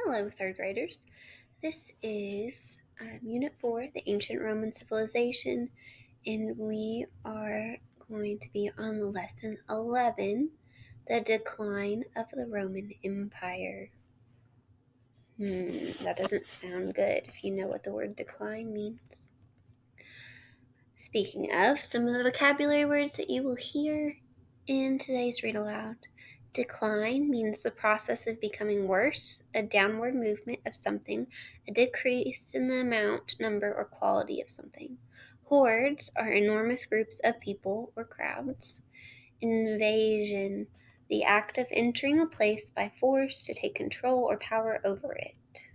Hello, third graders. This is Unit 4, the Ancient Roman Civilization, and we are going to be on Lesson 11, the Decline of the Roman Empire. That doesn't sound good if you know what the word decline means. Speaking of, some of the vocabulary words that you will hear in today's read aloud. Decline means the process of becoming worse, a downward movement of something, a decrease in the amount, number, or quality of something. Hordes are enormous groups of people or crowds. Invasion, the act of entering a place by force to take control or power over it.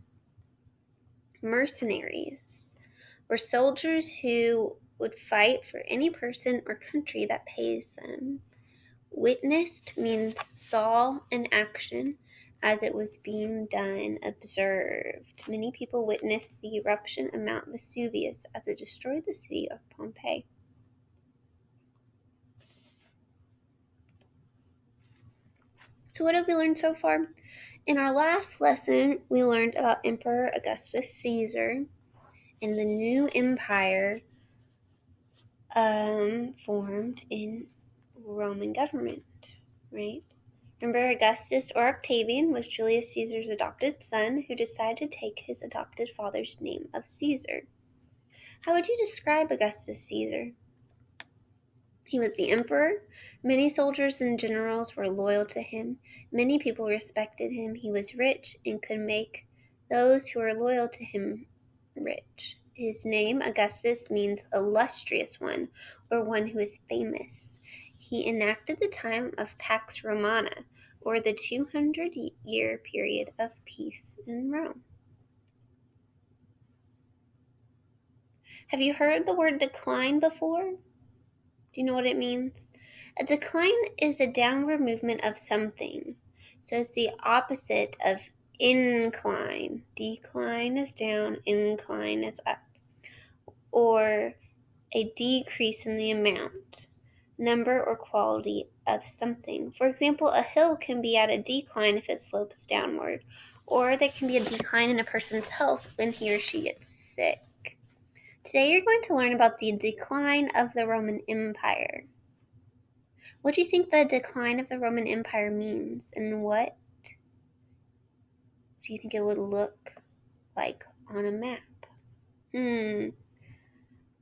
Mercenaries were soldiers who would fight for any person or country that pays them. Witnessed means saw an action as it was being done, observed. Many people witnessed the eruption of Mount Vesuvius as it destroyed the city of Pompeii. So what have we learned so far? In our last lesson, we learned about Emperor Augustus Caesar and the new empire formed in Roman government, right? Remember, Augustus or Octavian was Julius Caesar's adopted son who decided to take his adopted father's name of Caesar. How would you describe Augustus Caesar? He was the emperor. Many soldiers and generals were loyal to him. Many people respected him. He was rich and could make those who were loyal to him rich. His name, Augustus, means illustrious one, or one who is famous. He enacted the time of Pax Romana, or the 200-year period of peace in Rome. Have you heard the word decline before? Do you know what it means? A decline is a downward movement of something. So it's the opposite of incline. Decline is down, incline is up. Or a decrease in the amount, number, or quality of something. For example, a hill can be at a decline if it slopes downward, or there can be a decline in a person's health when he or she gets sick. Today you're going to learn about the decline of the Roman Empire. What do you think the decline of the Roman Empire means, and what do you think it would look like on a map?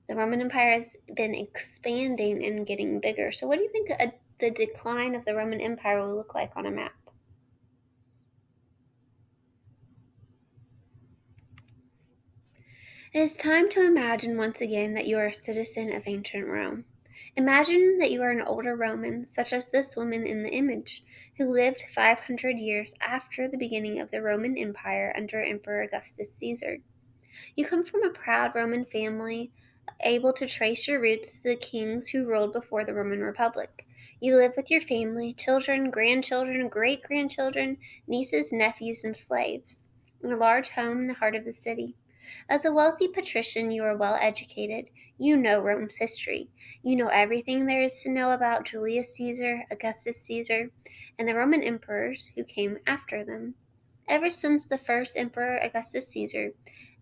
The Roman Empire has been expanding and getting bigger. So what do you think the decline of the Roman Empire will look like on a map? It is time to imagine once again that you are a citizen of ancient Rome. Imagine that you are an older Roman, such as this woman in the image, who lived 500 years after the beginning of the Roman Empire under Emperor Augustus Caesar. You come from a proud Roman family, able to trace your roots to the kings who ruled before the Roman Republic. You live with your family, children, grandchildren, great-grandchildren, nieces, nephews, and slaves, in a large home in the heart of the city. As a wealthy patrician, you are well educated. You know Rome's history. You know everything there is to know about Julius Caesar, Augustus Caesar, and the Roman emperors who came after them. Ever since the first emperor, Augustus Caesar,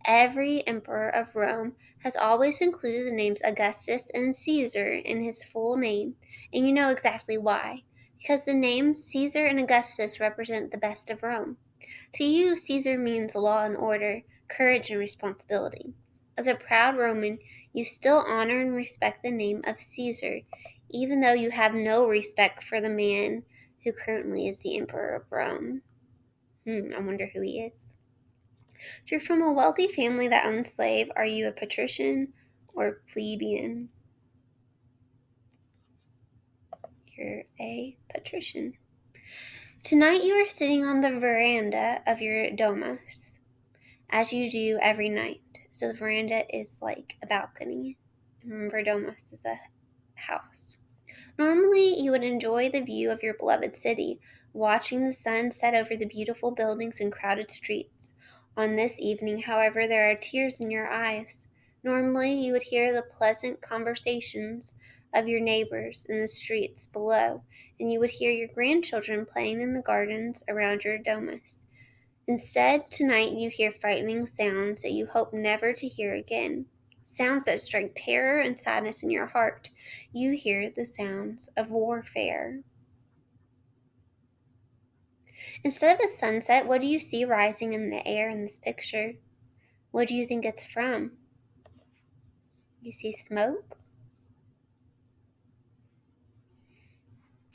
every emperor of Rome has always included the names Augustus and Caesar in his full name, and you know exactly why. Because the names Caesar and Augustus represent the best of Rome. To you, Caesar means law and order, courage and responsibility. As a proud Roman, you still honor and respect the name of Caesar, even though you have no respect for the man who currently is the emperor of Rome. I wonder who he is. If you're from a wealthy family that owns slaves, are you a patrician or plebeian? You're a patrician. Tonight you are sitting on the veranda of your domus, as you do every night. So the veranda is like a balcony. Remember, domus is a house. Normally, you would enjoy the view of your beloved city, watching the sun set over the beautiful buildings and crowded streets. On this evening, however, there are tears in your eyes. Normally, you would hear the pleasant conversations of your neighbors in the streets below, and you would hear your grandchildren playing in the gardens around your domus. Instead, tonight you hear frightening sounds that you hope never to hear again. Sounds that strike terror and sadness in your heart. You hear the sounds of warfare. Instead of a sunset, what do you see rising in the air in this picture? What do you think it's from? You see smoke?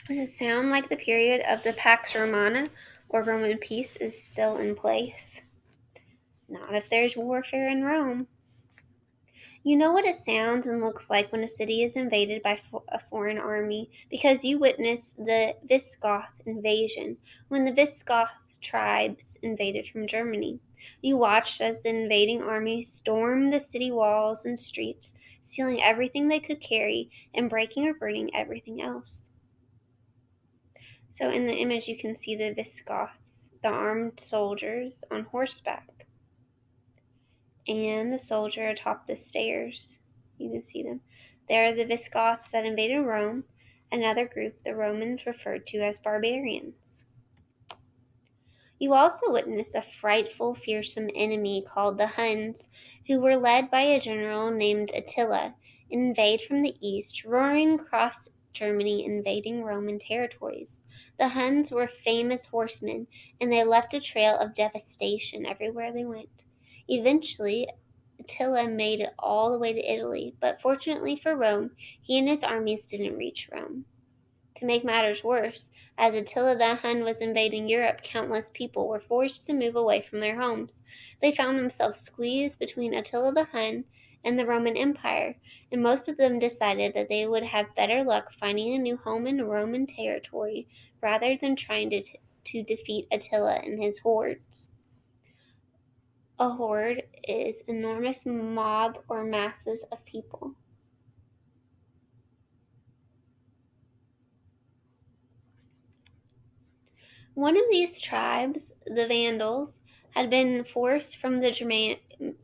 Does it sound like the period of the Pax Romana or Roman peace is still in place? Not if there's warfare in Rome. You know what it sounds and looks like when a city is invaded by a foreign army because you witnessed the Visigoth invasion when the Visigoth tribes invaded from Germany. You watched as the invading army stormed the city walls and streets, stealing everything they could carry and breaking or burning everything else. So in the image you can see the Visigoths, the armed soldiers on horseback, and the soldier atop the stairs. You can see them. They are the Visigoths that invaded Rome, another group the Romans referred to as barbarians. You also witnessed a frightful, fearsome enemy called the Huns, who were led by a general named Attila, and invade from the east, roaring across Germany, invading Roman territories. The Huns were famous horsemen, and they left a trail of devastation everywhere they went. Eventually, Attila made it all the way to Italy, but fortunately for Rome, he and his armies didn't reach Rome. To make matters worse, as Attila the Hun was invading Europe, countless people were forced to move away from their homes. They found themselves squeezed between Attila the Hun and the Roman Empire, and most of them decided that they would have better luck finding a new home in Roman territory rather than trying to defeat Attila and his hordes. A horde is an enormous mob or masses of people. One of these tribes, the Vandals, had been forced from the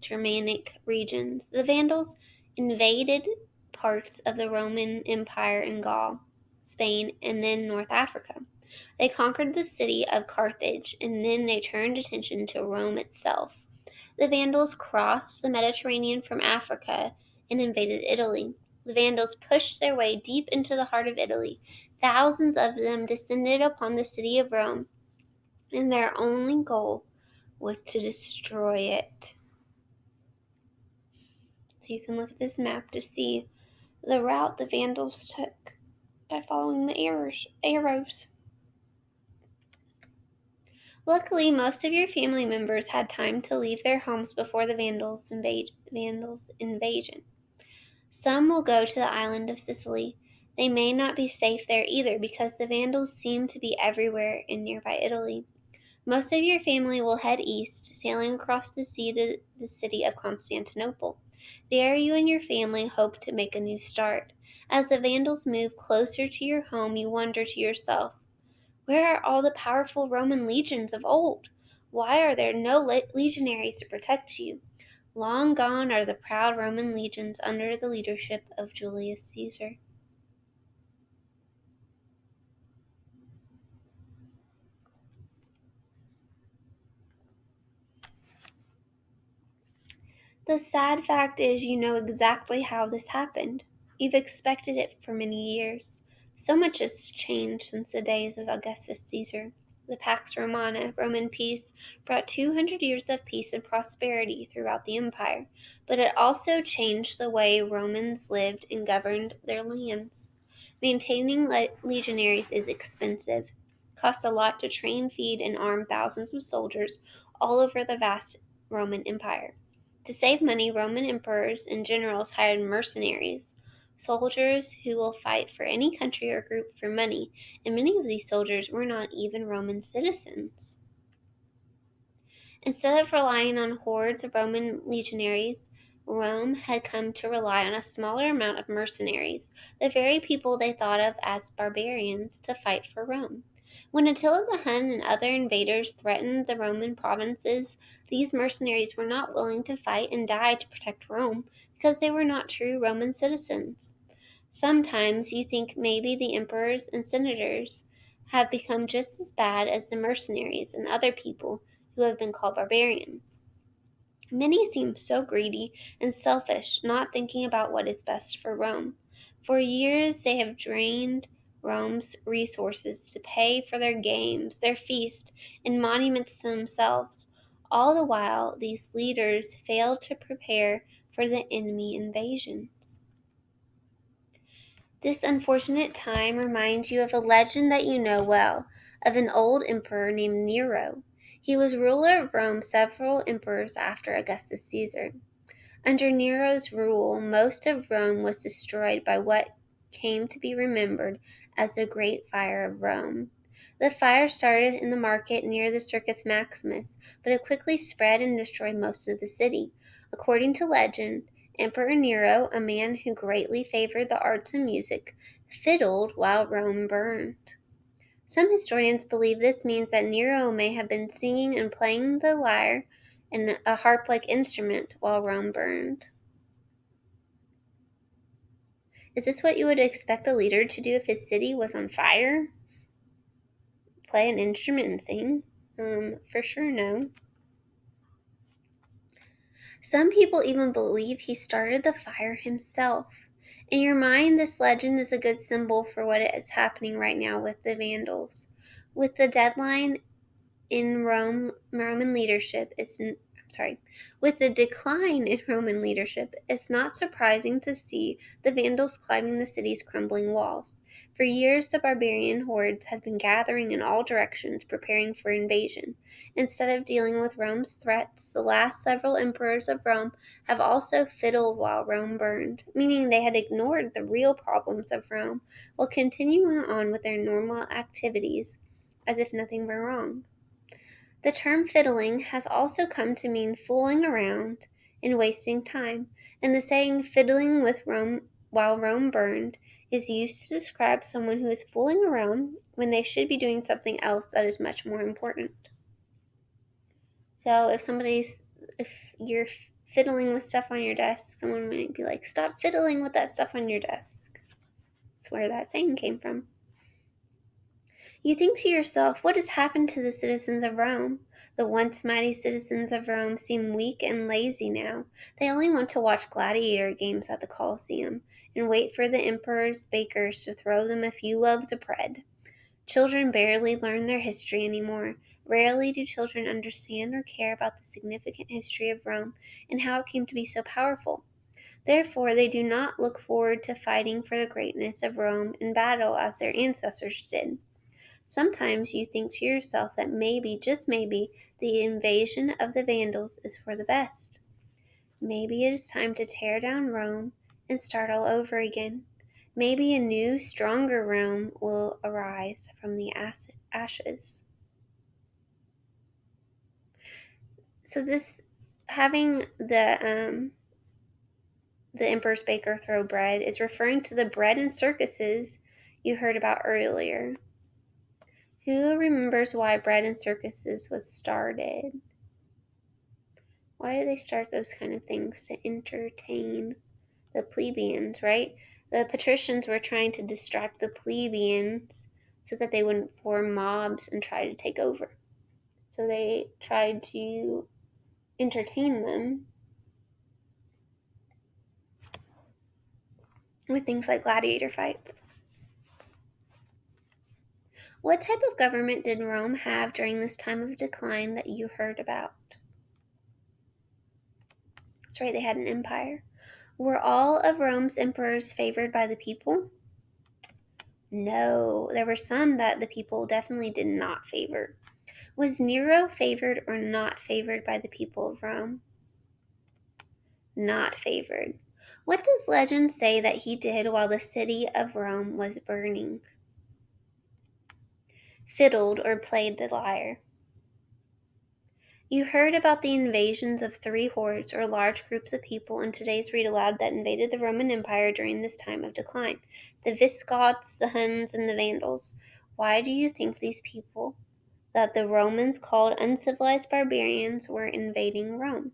Germanic regions. The Vandals invaded parts of the Roman Empire in Gaul, Spain, and then North Africa. They conquered the city of Carthage, and then they turned attention to Rome itself. The Vandals crossed the Mediterranean from Africa and invaded Italy. The Vandals pushed their way deep into the heart of Italy. Thousands of them descended upon the city of Rome, and their only goal was to destroy it. So you can look at this map to see the route the Vandals took by following the arrows. Luckily, most of your family members had time to leave their homes before the Vandals invasion. Some will go to the island of Sicily. They may not be safe there either because the Vandals seem to be everywhere in nearby Italy. Most of your family will head east, sailing across the sea to the city of Constantinople. There, you and your family hope to make a new start. As the Vandals move closer to your home, you wonder to yourself, where are all the powerful Roman legions of old? Why are there no legionaries to protect you? Long gone are the proud Roman legions under the leadership of Julius Caesar. The sad fact is, you know exactly how this happened. You've expected it for many years. So much has changed since the days of Augustus Caesar. The Pax Romana, Roman peace, brought 200 years of peace and prosperity throughout the empire, but it also changed the way Romans lived and governed their lands. Maintaining legionaries is expensive. It costs a lot to train, feed, and arm thousands of soldiers all over the vast Roman Empire. To save money, Roman emperors and generals hired mercenaries, soldiers who will fight for any country or group for money, and many of these soldiers were not even Roman citizens. Instead of relying on hordes of Roman legionaries, Rome had come to rely on a smaller amount of mercenaries, the very people they thought of as barbarians, to fight for Rome. When Attila the Hun and other invaders threatened the Roman provinces, these mercenaries were not willing to fight and die to protect Rome because they were not true Roman citizens. Sometimes you think maybe the emperors and senators have become just as bad as the mercenaries and other people who have been called barbarians. Many seem so greedy and selfish, not thinking about what is best for Rome. For years they have drained Rome's resources to pay for their games, their feasts, and monuments to themselves. All the while, these leaders failed to prepare for the enemy invasions. This unfortunate time reminds you of a legend that you know well, of an old emperor named Nero. He was ruler of Rome several emperors after Augustus Caesar. Under Nero's rule, most of Rome was destroyed by what came to be remembered as the Great Fire of Rome. The fire started in the market near the Circus Maximus, but it quickly spread and destroyed most of the city. According to legend, Emperor Nero, a man who greatly favored the arts and music, fiddled while Rome burned. Some historians believe this means that Nero may have been singing and playing the lyre and a harp-like instrument while Rome burned. Is this what you would expect a leader to do if his city was on fire? Play an instrument and sing? For sure no. Some people even believe he started the fire himself. In your mind, this legend is a good symbol for what is happening right now with the Vandals. With the deadline in Roman leadership, with the decline in Roman leadership, it's not surprising to see the Vandals climbing the city's crumbling walls. For years, the barbarian hordes had been gathering in all directions, preparing for invasion. Instead of dealing with Rome's threats, the last several emperors of Rome have also fiddled while Rome burned, meaning they had ignored the real problems of Rome while continuing on with their normal activities as if nothing were wrong. The term fiddling has also come to mean fooling around and wasting time, and the saying fiddling with Rome while Rome burned is used to describe someone who is fooling around when they should be doing something else that is much more important. So if you're fiddling with stuff on your desk, someone might be like, "Stop fiddling with that stuff on your desk." That's where that saying came from. You think to yourself, what has happened to the citizens of Rome? The once mighty citizens of Rome seem weak and lazy now. They only want to watch gladiator games at the Colosseum and wait for the emperor's bakers to throw them a few loaves of bread. Children barely learn their history anymore. Rarely do children understand or care about the significant history of Rome and how it came to be so powerful. Therefore, they do not look forward to fighting for the greatness of Rome in battle as their ancestors did. Sometimes you think to yourself that maybe, just maybe, the invasion of the Vandals is for the best. Maybe it is time to tear down Rome and start all over again. Maybe a new, stronger Rome will arise from the ashes. So this, having the emperor's baker throw bread, is referring to the bread and circuses you heard about earlier. Who remembers why bread and circuses was started? Why did they start those kind of things? To entertain the plebeians, right? The patricians were trying to distract the plebeians so that they wouldn't form mobs and try to take over. So they tried to entertain them with things like gladiator fights. What type of government did Rome have during this time of decline that you heard about? That's right, they had an empire. Were all of Rome's emperors favored by the people? No, there were some that the people definitely did not favor. Was Nero favored or not favored by the people of Rome? Not favored. What does legend say that he did while the city of Rome was burning? Fiddled or played the lyre. You heard about the invasions of three hordes or large groups of people in today's read aloud that invaded the Roman Empire during this time of decline. The Visigoths, the Huns, and the Vandals. Why do you think these people that the Romans called uncivilized barbarians were invading Rome?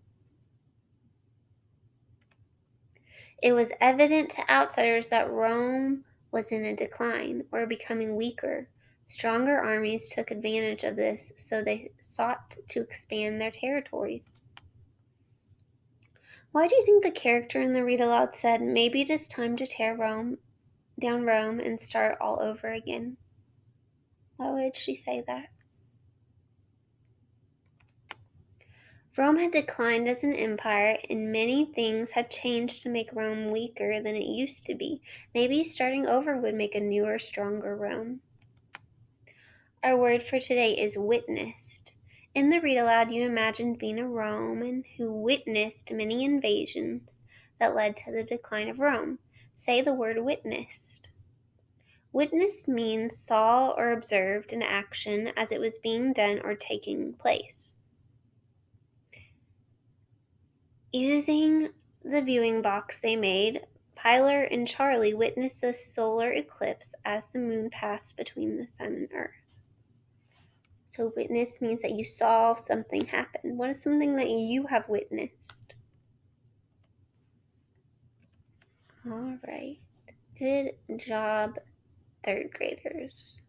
It was evident to outsiders that Rome was in a decline or becoming weaker. Stronger armies took advantage of this, so they sought to expand their territories. Why do you think the character in the read aloud said, "Maybe it is time to tear down Rome and start all over again"? Why would she say that? Rome had declined as an empire, and many things had changed to make Rome weaker than it used to be. Maybe starting over would make a newer, stronger Rome. Our word for today is witnessed. In the read aloud, you imagined being a Roman who witnessed many invasions that led to the decline of Rome. Say the word witnessed. Witnessed means saw or observed an action as it was being done or taking place. Using the viewing box they made, Pilar and Charlie witnessed a solar eclipse as the moon passed between the sun and earth. So witness means that you saw something happen. What is something that you have witnessed? All right. Good job, third graders.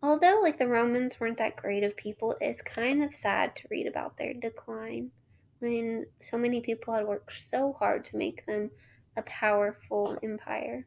Although the Romans weren't that great of people, it's kind of sad to read about their decline when so many people had worked so hard to make them a powerful empire.